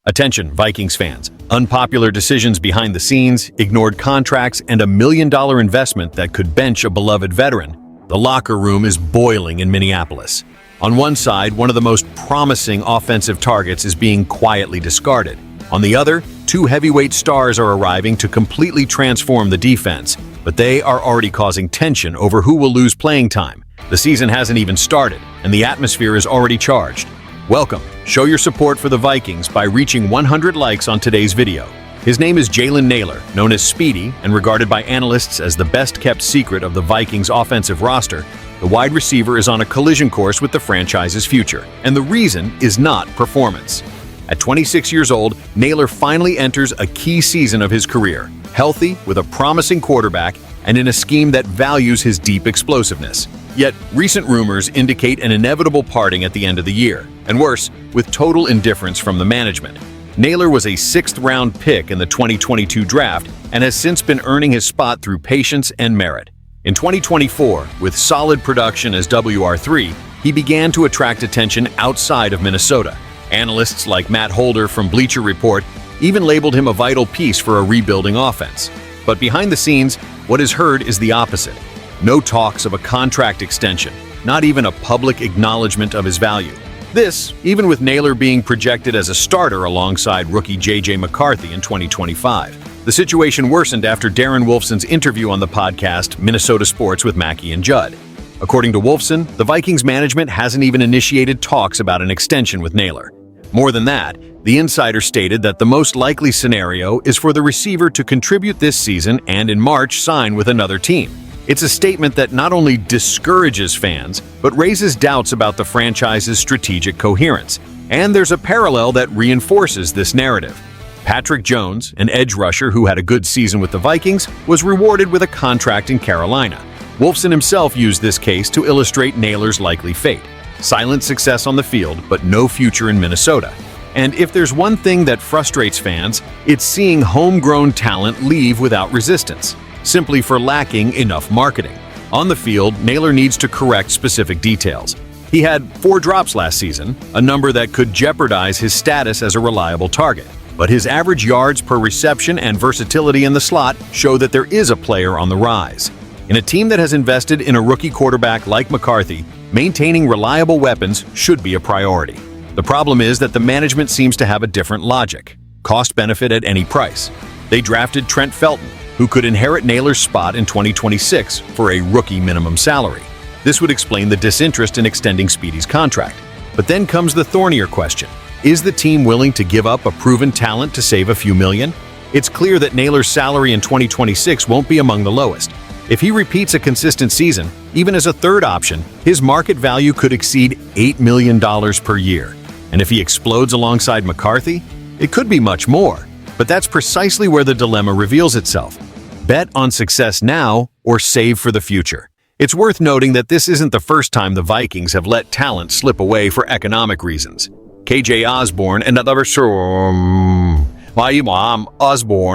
Attention, Vikings fans. Unpopular decisions behind the scenes, ignored contracts, and a $1 million investment that could bench a beloved veteran. The locker room is boiling in Minneapolis. On one side, one of the most promising offensive targets is being quietly discarded. On the other, two heavyweight stars are arriving to completely transform the defense, but they are already causing tension over who will lose playing time. The season hasn't even started, and the atmosphere is already charged. Welcome. Show your support for the Vikings by reaching 100 likes on today's video. His name is Jalen Nailor, known as Speedy and regarded by analysts as the best-kept secret of the Vikings' offensive roster. The wide receiver is on a collision course with the franchise's future, and the reason is not performance. At 26 years old, Nailor finally enters a key season of his career, healthy, with a promising quarterback, and in a scheme that values his deep explosiveness. Yet, recent rumors indicate an inevitable parting at the end of the year, and worse, with total indifference from the management. Nailor was a 6th-round pick in the 2022 draft and has since been earning his spot through patience and merit. In 2024, with solid production as WR3, he began to attract attention outside of Minnesota. Analysts like Matt Holder from Bleacher Report even labeled him a vital piece for a rebuilding offense. But behind the scenes, what is heard is the opposite. No talks of a contract extension, not even a public acknowledgement of his value. This, even with Nailor being projected as a starter alongside rookie J.J. McCarthy in 2025. The situation worsened after Darren Wolfson's interview on the podcast Minnesota Sports with Mackey and Judd. According to Wolfson, the Vikings management hasn't even initiated talks about an extension with Nailor. More than that, the insider stated that the most likely scenario is for the receiver to contribute this season and in March sign with another team. It's a statement that not only discourages fans, but raises doubts about the franchise's strategic coherence. And there's a parallel that reinforces this narrative. Patrick Jones, an edge rusher who had a good season with the Vikings, was rewarded with a contract in Carolina. Wolfson himself used this case to illustrate Nailor's likely fate. Silent success on the field, but no future in Minnesota. And if there's one thing that frustrates fans, it's seeing homegrown talent leave without resistance, simply for lacking enough marketing. On the field, Nailor needs to correct specific details. He had 4 drops last season, a number that could jeopardize his status as a reliable target. But his average yards per reception and versatility in the slot show that there is a player on the rise. In a team that has invested in a rookie quarterback like McCarthy, maintaining reliable weapons should be a priority. The problem is that the management seems to have a different logic: cost-benefit at any price. They drafted Trent Felton, who could inherit Nailor's spot in 2026 for a rookie minimum salary. This would explain the disinterest in extending Speedy's contract. But then comes the thornier question: is the team willing to give up a proven talent to save a few million? It's clear that Nailor's salary in 2026 won't be among the lowest. If he repeats a consistent season, even as a third option, his market value could exceed $8 million per year. And if he explodes alongside McCarthy, it could be much more. But that's precisely where the dilemma reveals itself. Bet on success now or save for the future. It's worth noting that this isn't the first time the Vikings have let talent slip away for economic reasons. KJ Osborne,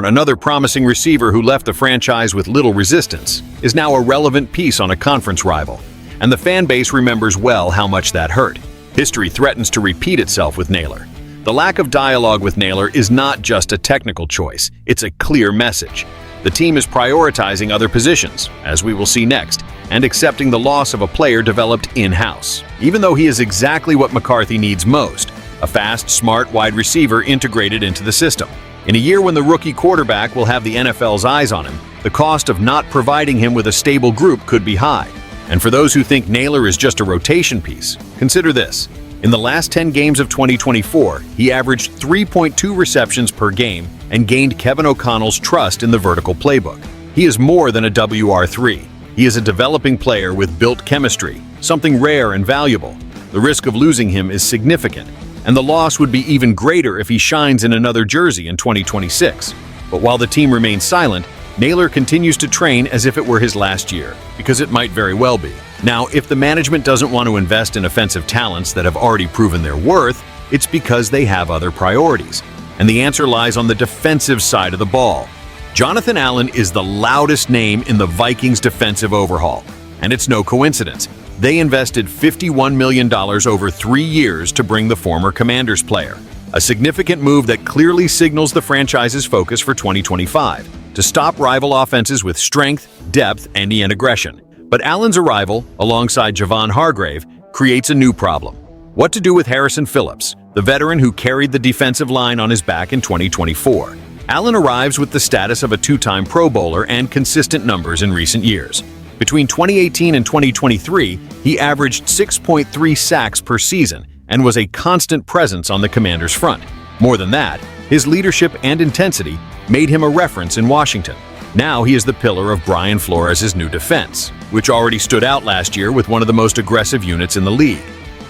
another promising receiver who left the franchise with little resistance, is now a relevant piece on a conference rival. And the fan base remembers well how much that hurt. History threatens to repeat itself with Nailor. The lack of dialogue with Nailor is not just a technical choice, it's a clear message. The team is prioritizing other positions, as we will see next, and accepting the loss of a player developed in-house, even though he is exactly what McCarthy needs most: a fast, smart wide receiver integrated into the system. In a year when the rookie quarterback will have the NFL's eyes on him, the cost of not providing him with a stable group could be high. And for those who think Nailor is just a rotation piece, consider this. In the last 10 games of 2024, he averaged 3.2 receptions per game and gained Kevin O'Connell's trust in the vertical playbook. He is more than a WR3. He is a developing player with built chemistry, something rare and valuable. The risk of losing him is significant, and the loss would be even greater if he shines in another jersey in 2026. But while the team remains silent, Nailor continues to train as if it were his last year, because it might very well be. Now, if the management doesn't want to invest in offensive talents that have already proven their worth, it's because they have other priorities. And the answer lies on the defensive side of the ball. Jonathan Allen is the loudest name in the Vikings' defensive overhaul, and it's no coincidence. They invested $51 million over 3 years to bring the former Commanders player. a significant move that clearly signals the franchise's focus for 2025 to stop rival offenses with strength, depth, and aggression. But Allen's arrival, alongside Javon Hargrave, creates a new problem. What to do with Harrison Phillips, the veteran who carried the defensive line on his back in 2024? Allen arrives with the status of a two-time Pro Bowler and consistent numbers in recent years. Between 2018 and 2023, he averaged 6.3 sacks per season and was a constant presence on the Commanders' front. More than that, his leadership and intensity made him a reference in Washington. Now he is the pillar of Brian Flores' new defense, which already stood out last year with one of the most aggressive units in the league.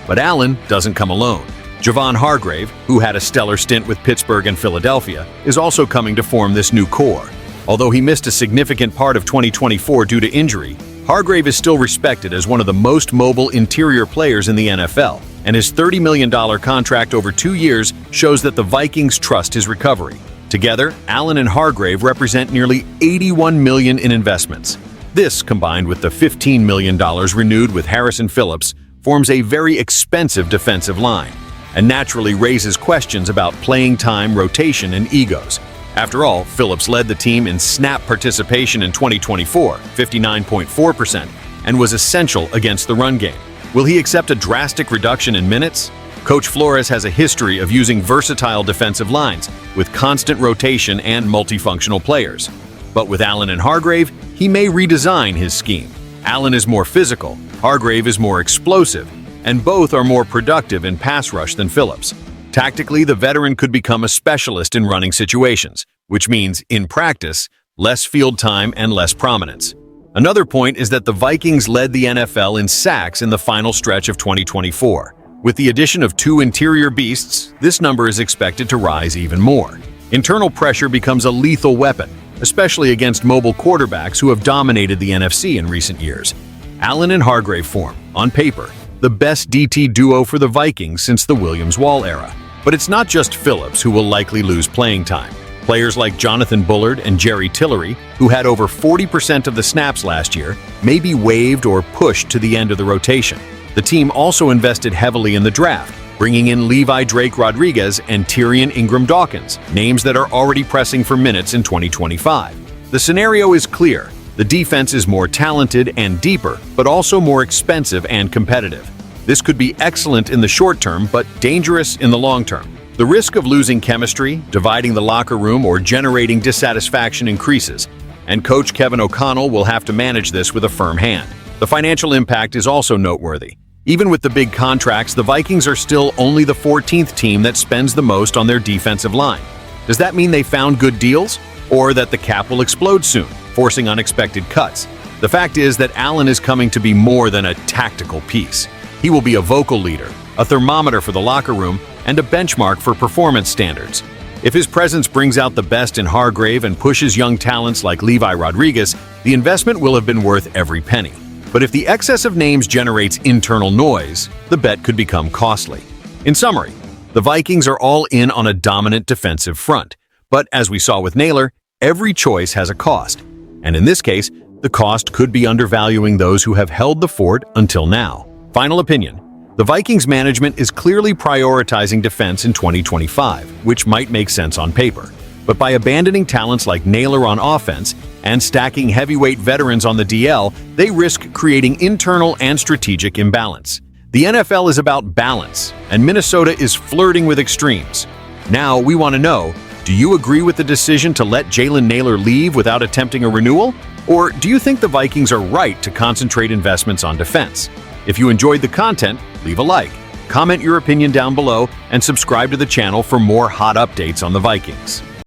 But Allen doesn't come alone. Javon Hargrave, who had a stellar stint with Pittsburgh and Philadelphia, is also coming to form this new core. Although he missed a significant part of 2024 due to injury, Hargrave is still respected as one of the most mobile interior players in the NFL, and his $30 million contract over 2 years shows that the Vikings trust his recovery. Together, Allen and Hargrave represent nearly $81 million in investments. This, combined with the $15 million renewed with Harrison Phillips, forms a very expensive defensive line, and naturally raises questions about playing time, rotation, and egos. After all, Phillips led the team in snap participation in 2024, 59.4%, and was essential against the run game. Will he accept a drastic reduction in minutes? Coach Flores has a history of using versatile defensive lines with constant rotation and multifunctional players. But with Allen and Hargrave, he may redesign his scheme. Allen is more physical, Hargrave is more explosive, and both are more productive in pass rush than Phillips. Tactically, the veteran could become a specialist in running situations, which means, in practice, less field time and less prominence. Another point is that the Vikings led the NFL in sacks in the final stretch of 2024. With the addition of 2 interior beasts, this number is expected to rise even more. Internal pressure becomes a lethal weapon, especially against mobile quarterbacks who have dominated the NFC in recent years. Allen and Hargrave form, on paper, the best DT duo for the Vikings since the Williams-Wall era. But it's not just Phillips who will likely lose playing time. Players like Jonathan Bullard and Jerry Tillery, who had over 40% of the snaps last year, may be waived or pushed to the end of the rotation. The team also invested heavily in the draft, bringing in Levi Drake Rodriguez and Tyrion Ingram Dawkins, names that are already pressing for minutes in 2025. The scenario is clear. The defense is more talented and deeper, but also more expensive and competitive. This could be excellent in the short term, but dangerous in the long term. The risk of losing chemistry, dividing the locker room, or generating dissatisfaction increases, and coach Kevin O'Connell will have to manage this with a firm hand. The financial impact is also noteworthy. Even with the big contracts, the Vikings are still only the 14th team that spends the most on their defensive line. Does that mean they found good deals? Or that the cap will explode soon, forcing unexpected cuts? The fact is that Allen is coming to be more than a tactical piece. He will be a vocal leader, a thermometer for the locker room, and a benchmark for performance standards. If his presence brings out the best in Hargrave and pushes young talents like Levi Rodriguez, the investment will have been worth every penny. But if the excess of names generates internal noise, the bet could become costly. In summary, the Vikings are all in on a dominant defensive front. But as we saw with Naylor, every choice has a cost. And in this case, the cost could be undervaluing those who have held the fort until now. Final opinion. The Vikings management is clearly prioritizing defense in 2025, which might make sense on paper. But by abandoning talents like Naylor on offense and stacking heavyweight veterans on the DL, they risk creating internal and strategic imbalance. The NFL is about balance, and Minnesota is flirting with extremes. Now we want to know, do you agree with the decision to let Jalen Naylor leave without attempting a renewal? Or do you think the Vikings are right to concentrate investments on defense? If you enjoyed the content, leave a like, comment your opinion down below, and subscribe to the channel for more hot updates on the Vikings.